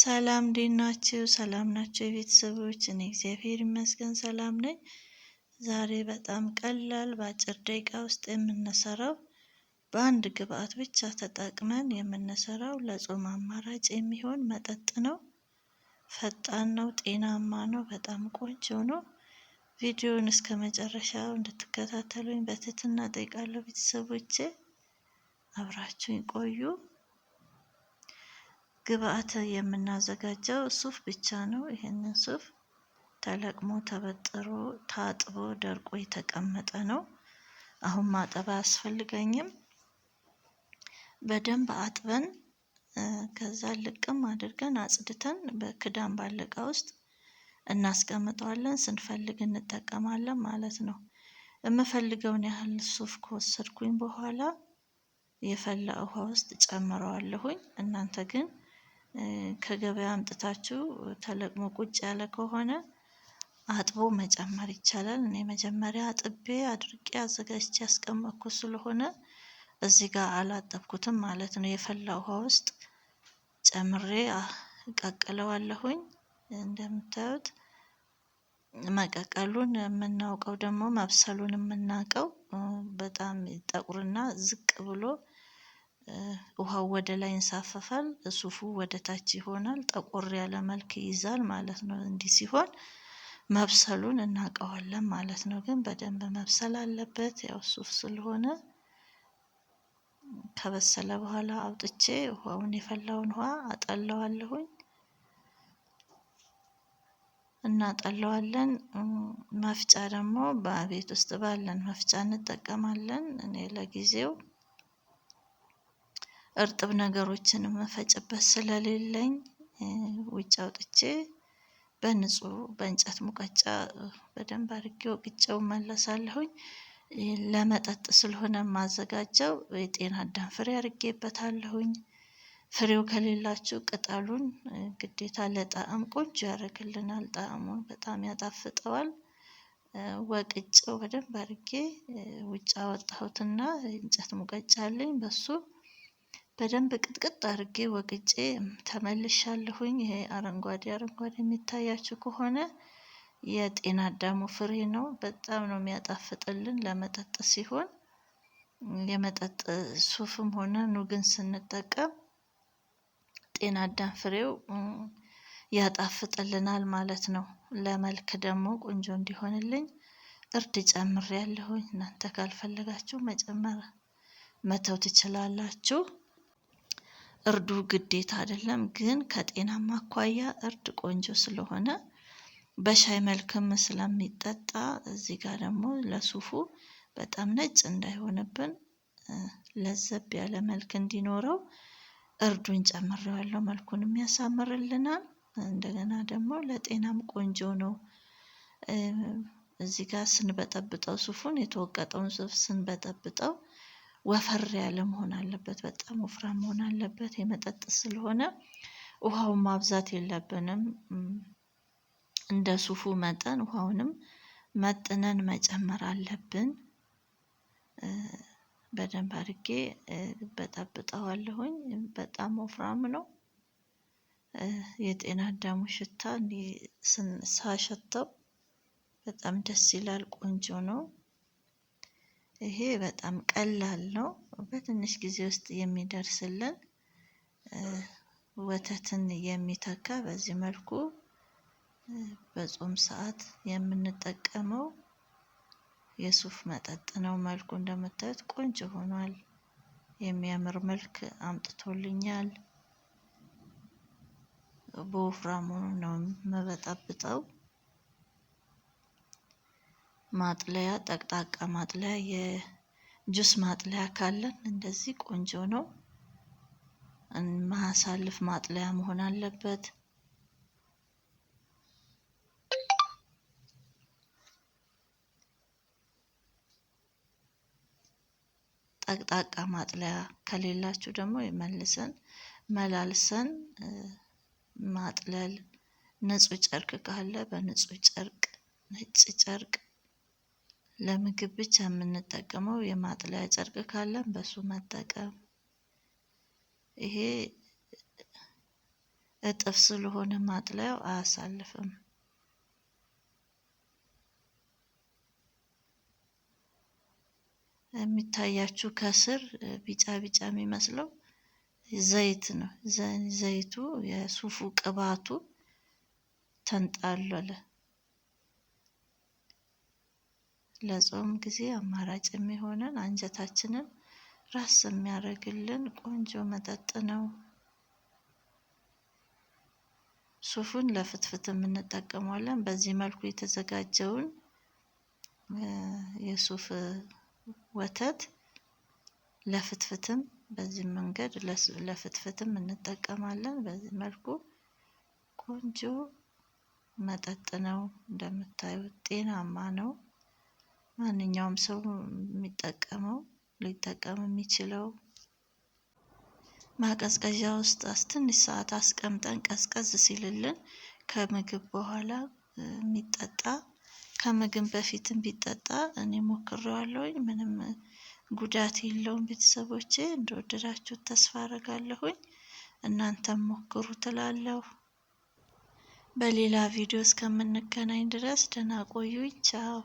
ሰላም እንዴት ናችሁ? ሰላም ናቸው የቤተሰቦች? እኔ እግዚአብሔር ይመስገን ሰላም ነኝ። ዛሬ በጣም ቀላል በአጭር ደቂቃ ውስጥ የምንሰራው በአንድ ግብአት ብቻ ተጠቅመን የምንሰራው ለጾም አማራጭ የሚሆን መጠጥ ነው። ፈጣን ነው፣ ጤናማ ነው፣ በጣም ቆንጆ ነው። ቪዲዮውን እስከ መጨረሻው እንድትከታተሉኝ በትህትና እጠይቃለሁ። ቤተሰቦቼ አብራችሁኝ ቆዩ። ግብአት የምናዘጋጀው ሱፍ ብቻ ነው። ይህንን ሱፍ ተለቅሞ ተበጥሮ ታጥቦ ደርቆ የተቀመጠ ነው። አሁን ማጠብ አያስፈልገኝም። በደንብ አጥበን ከዛ ልቅም አድርገን አጽድተን በክዳን ባለ እቃ ውስጥ እናስቀምጠዋለን። ስንፈልግ እንጠቀማለን ማለት ነው። የምፈልገውን ያህል ሱፍ ከወሰድኩኝ በኋላ የፈላ ውሃ ውስጥ ጨምረዋለሁኝ። እናንተ ግን ከገበያ አምጥታችሁ ተለቅሞ ቁጭ ያለ ከሆነ አጥቦ መጨመር ይቻላል። እኔ መጀመሪያ አጥቤ አድርቄ አዘጋጅቼ ያስቀመጥኩት ስለሆነ እዚህ ጋር አላጠብኩትም ማለት ነው። የፈላ ውሃ ውስጥ ጨምሬ እቀቅለዋለሁኝ። እንደምታዩት መቀቀሉን የምናውቀው ደግሞ መብሰሉን የምናውቀው በጣም ጠቁርና ዝቅ ብሎ ውሃው ወደ ላይ ይንሳፈፋል፣ ሱፉ ወደ ታች ይሆናል፣ ጠቆር ያለ መልክ ይይዛል ማለት ነው። እንዲህ ሲሆን መብሰሉን እናውቀዋለን ማለት ነው። ግን በደንብ መብሰል አለበት። ያው ሱፍ ስለሆነ ከበሰለ በኋላ አውጥቼ ውሃውን የፈላውን ውሃ አጠለዋለሁኝ። እናጠለዋለን። መፍጫ ደግሞ በቤት ውስጥ ባለን መፍጫ እንጠቀማለን። እኔ ለጊዜው እርጥብ ነገሮችን መፈጭበት ስለሌለኝ ውጭ አውጥቼ በንጹህ በእንጨት ሙቀጫ በደንብ አድርጌ ወቅጬው መለሳለሁኝ። ለመጠጥ ስለሆነ የማዘጋጀው የጤና አዳም ፍሬ አድርጌበታለሁኝ። ፍሬው ከሌላችሁ ቅጠሉን ግዴታ ለጣዕም ቆንጆ ያደርግልናል። ጣዕሙን በጣም ያጣፍጠዋል። ወቅጬው በደንብ አድርጌ ውጭ አወጣሁትና እንጨት ሙቀጫ አለኝ በሱ በደንብ ቅጥቅጥ አድርጌ ወቅጬ ተመልሻለሁኝ። ይሄ አረንጓዴ የሚታያችሁ ከሆነ የጤና አዳሙ ፍሬ ነው። በጣም ነው የሚያጣፍጥልን ለመጠጥ ሲሆን። የመጠጥ ሱፍም ሆነ ኑግን ስንጠቀም ጤና አዳም ፍሬው ያጣፍጥልናል ማለት ነው። ለመልክ ደግሞ ቆንጆ እንዲሆንልኝ እርድ ጨምሬያለሁኝ። እናንተ ካልፈለጋችሁ መጨመር መተው ትችላላችሁ። እርዱ ግዴታ አይደለም፣ ግን ከጤናማ አኳያ እርድ ቆንጆ ስለሆነ በሻይ መልክም ስለሚጠጣ እዚህ ጋር ደግሞ ለሱፉ በጣም ነጭ እንዳይሆንብን ለዘብ ያለ መልክ እንዲኖረው እርዱን ጨምሬዋለሁ። መልኩንም ያሳምርልናል። እንደገና ደግሞ ለጤናም ቆንጆ ነው። እዚህ ጋር ስንበጠብጠው ሱፉን የተወቀጠውን ሱፍ ስንበጠብጠው ወፈር ያለ መሆን አለበት። በጣም ወፍራም መሆን አለበት። የመጠጥ ስለሆነ ውሃውን ማብዛት የለብንም። እንደ ሱፉ መጠን ውሃውንም መጥነን መጨመር አለብን። በደንብ አድርጌ በጠብጠዋለሁኝ። በጣም ወፍራም ነው። የጤና አዳሙ ሽታ እንዲህ ሳሸተው በጣም ደስ ይላል። ቆንጆ ነው። ይሄ በጣም ቀላል ነው። በትንሽ ጊዜ ውስጥ የሚደርስልን ወተትን የሚተካ በዚህ መልኩ በጾም ሰዓት የምንጠቀመው የሱፍ መጠጥ ነው። መልኩ እንደምታዩት ቆንጆ ሆኗል። የሚያምር መልክ አምጥቶልኛል። በወፍራሙ ነው የምበጠብጠው። ማጥለያ ጠቅጣቃ ማጥለያ የጁስ ማጥለያ ካለን እንደዚህ ቆንጆ ነው። ማሳልፍ ማጥለያ መሆን አለበት። ጠቅጣቃ ማጥለያ ከሌላችሁ ደግሞ መልሰን መላልሰን ማጥለል። ንጹህ ጨርቅ ካለ በንጹህ ጨርቅ፣ ነጭ ጨርቅ ለምግብ ብቻ የምንጠቀመው የማጥለያ ጨርቅ ካለን በሱ መጠቀም። ይሄ እጥፍ ስለሆነ ማጥለያው አያሳልፍም። የሚታያችሁ ከስር ቢጫ ቢጫ የሚመስለው ዘይት ነው። ዘይቱ የሱፉ ቅባቱ ተንጣለለ። ለጾም ጊዜ አማራጭ የሚሆነን አንጀታችንን ራስ የሚያደርግልን ቆንጆ መጠጥ ነው። ሱፉን ለፍትፍት እንጠቀመዋለን። በዚህ መልኩ የተዘጋጀውን የሱፍ ወተት ለፍትፍትም በዚህ መንገድ ለፍትፍትም እንጠቀማለን። በዚህ መልኩ ቆንጆ መጠጥ ነው። እንደምታዩት ጤናማ ነው። ማንኛውም ሰው ሊጠቀም የሚችለው ማቀዝቀዣ ውስጥ ትንሽ ሰዓት አስቀምጠን ቀዝቀዝ ሲልልን ከምግብ በኋላ የሚጠጣ ከምግብ በፊትም ቢጠጣ እኔ ሞክሬዋለሁኝ። ምንም ጉዳት የለውም። ቤተሰቦቼ እንደወደዳችሁት ተስፋ አደርጋለሁኝ። እናንተም ሞክሩ ትላለሁ። በሌላ ቪዲዮ እስከምንገናኝ ድረስ ደህና ቆዩኝ። ቻው።